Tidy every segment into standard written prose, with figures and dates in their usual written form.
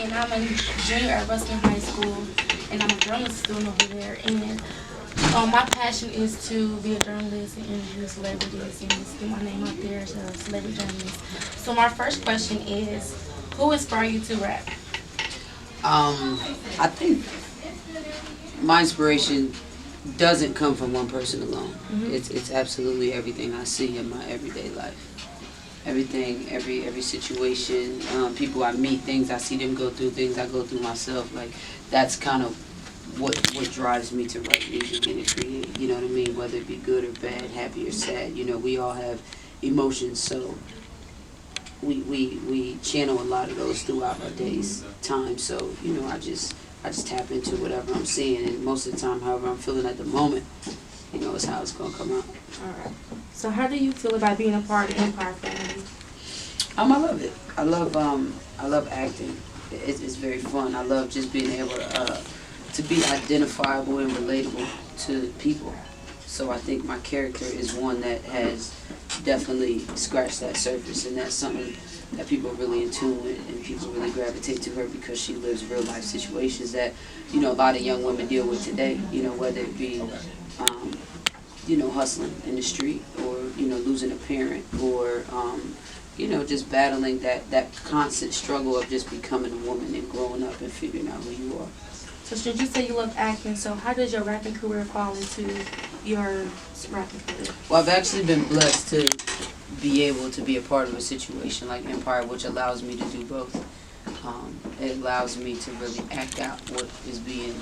and I'm a junior at Ruskin High School, and I'm a journalism student over there. And my passion is to be a journalist and interview celebrities and just get my name out there as a celebrity journalist. So my first question is, who inspired you to rap? I think my inspiration doesn't come from one person alone. It's absolutely everything I see in my everyday life. Everything, every situation, people I meet, things I see them go through, things I go through myself. Like that's kind of what drives me to write music and to create. You know what I mean? Whether it be good or bad, happy or sad. You know, we all have emotions, so we channel a lot of those throughout our day's time. So you know, I just tap into whatever I'm seeing, and most of the time, however I'm feeling at the moment, you know, is how it's gonna come out. All right. So how do you feel about being a part of the Empire family? I love it. I love acting. It's very fun. I love just being able to be identifiable and relatable to people. So I think my character is one that has definitely scratched that surface, and that's something that people are really in tune with, and people really gravitate to her because she lives real life situations that, you know, a lot of young women deal with today. You know, whether it be, you know, hustling in the street, or you know, losing a parent, or you know, just battling that constant struggle of just becoming a woman and growing up and figuring out who you are. So since you say you love acting, so how did your rapping career fall into your rapping career? Well, I've actually been blessed to be able to be a part of a situation like Empire, which allows me to do both. It allows me to really act out what is being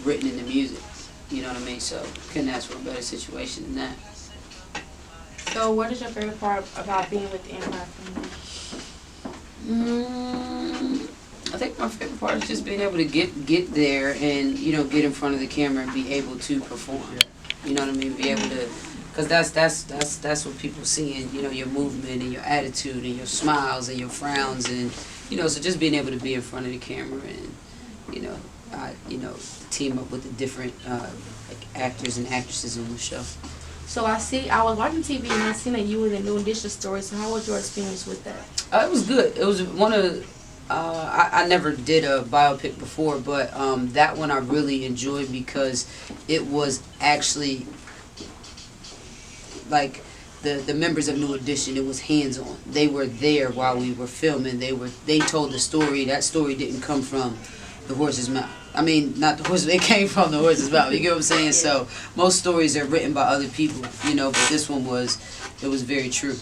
written in the music. You know what I mean? So couldn't ask for a better situation than that. So what is your favorite part about being with the Empire family? I think my favorite part is just being able to get there and, you know, get in front of the camera and be able to perform. You know what I mean? Be able to, because that's what people see in, you know, your movement and your attitude and your smiles and your frowns, and you know, so just being able to be in front of the camera and, you know, team up with the different like actors and actresses on the show. So I was watching TV and I seen that you were in the New Edition story. So how was your experience with that? It was good. It was one of I never did a biopic before, but that one I really enjoyed because it was actually like the members of New Edition. It was hands on. They were there while we were filming. They told the story. That story didn't come from the horse's mouth. I mean, not the horse. It came from the horse's mouth. You get what I'm saying? So most stories are written by other people, you know, but this one was very true.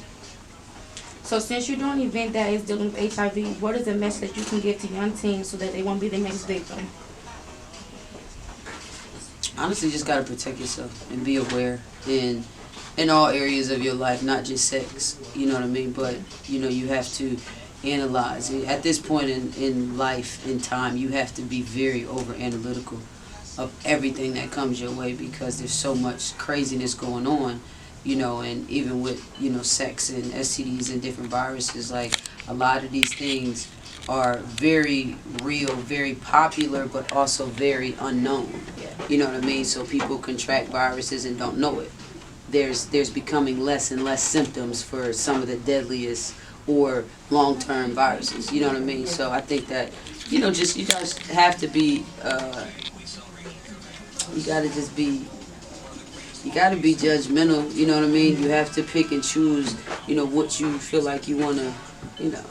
So since you're doing an event that is dealing with HIV, what is the message that you can give to young teens so that they won't be the next victim? Honestly, you just gotta protect yourself and be aware in all areas of your life, not just sex. You know what I mean? But you know, you have to analyze. At this point in life, in time, you have to be very over analytical of everything that comes your way, because there's so much craziness going on. You know, and even with, you know, sex and STDs and different viruses, like a lot of these things are very real, very popular, but also very unknown. You know what I mean? So people contract viruses and don't know it. There's becoming less and less symptoms for some of the deadliest or long-term viruses. You know what I mean? So I think that, you know, just you guys have to be, you gotta be judgmental, you know what I mean? You have to pick and choose, you know, what you feel like you wanna, you know,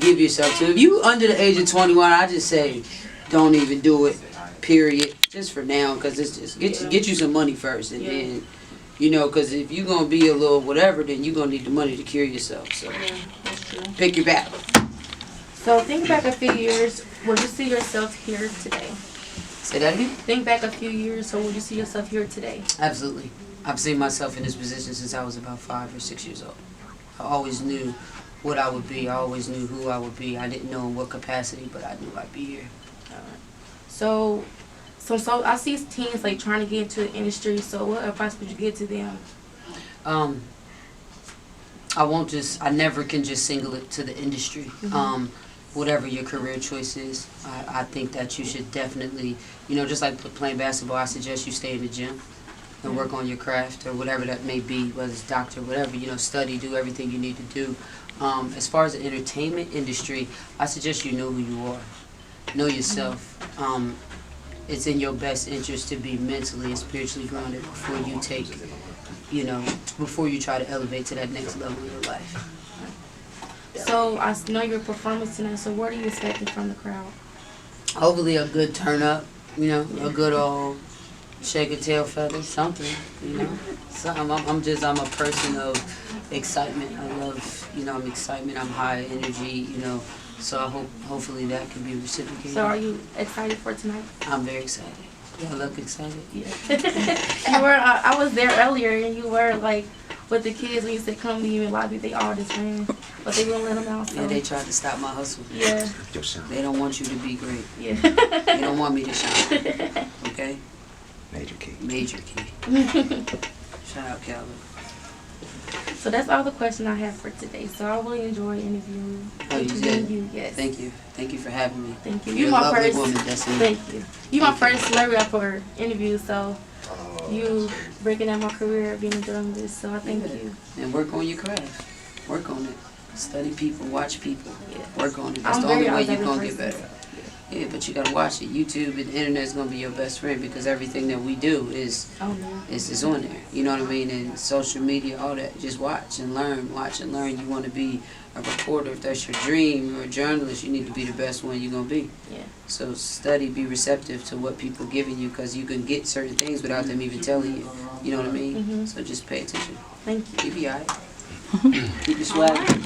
give yourself to. If you under the age of 21, I just say, don't even do it, period. Just for now, because it's just, get you some money first, and then, you know, because if you're gonna be a little whatever, then you're gonna need the money to cure yourself, so That's true. pick your battle. So think back a few years, would you see yourself here today? Say that again? Think back a few years, so would you see yourself here today? Absolutely. I've seen myself in this position since I was about 5 or 6 years old. I always knew what I would be. I always knew who I would be. I didn't know in what capacity, but I knew I'd be here. So I see teens like trying to get into the industry. So what advice would you give to them? I never can just single it to the industry. Whatever your career choice is, I think that you should definitely, you know, just like playing basketball, I suggest you stay in the gym and work on your craft or whatever that may be, whether it's doctor, whatever, you know, study, do everything you need to do. As far as the entertainment industry, I suggest you know who you are. know yourself. It's in your best interest to be mentally and spiritually grounded before you take, before you try to elevate to that next level in your life. So I know you're performing tonight. So what are you expecting from the crowd? Hopefully a good turn up, a good old shake a tail feather, something, Something. I'm a person of excitement. I love, I'm excitement. I'm high energy, So I hopefully that can be reciprocated. So are you excited for tonight? I'm very excited. Yeah, I look excited. Yeah. You were. I was there earlier, and you were like with the kids when you said come to you in lobby. They all just ran, but they wouldn't let them out. So. Yeah, they tried to stop my hustle. Yeah. They don't want you to be great. Yeah. They don't want me to shine. Okay. Major key. Major key. Shout out Calvin. So that's all the questions I have for today. So I really enjoy interviewing you. Yes. Thank you. Thank you for having me. Thank you. You're a lovely woman, Destnee. Thank you. You my first celebrity for interview, so you breaking down my career being a journalist. So I thank you. And work on your craft. Work on it. Study people. Watch people. Yeah. Work on it. That's the only way you're gonna get better. Yeah, but you gotta watch it. YouTube and the internet is gonna be your best friend because everything that we do is on there. You know what I mean? And social media, all that. Just watch and learn. Watch and learn. You want to be a reporter. If that's your dream, or a journalist, you need to be the best one you're gonna be. Yeah. So study, be receptive to what people are giving you because you can get certain things without them even telling you. You know what I mean? Mm-hmm. So just pay attention. Thank you. Keep your eye. Keep your swag.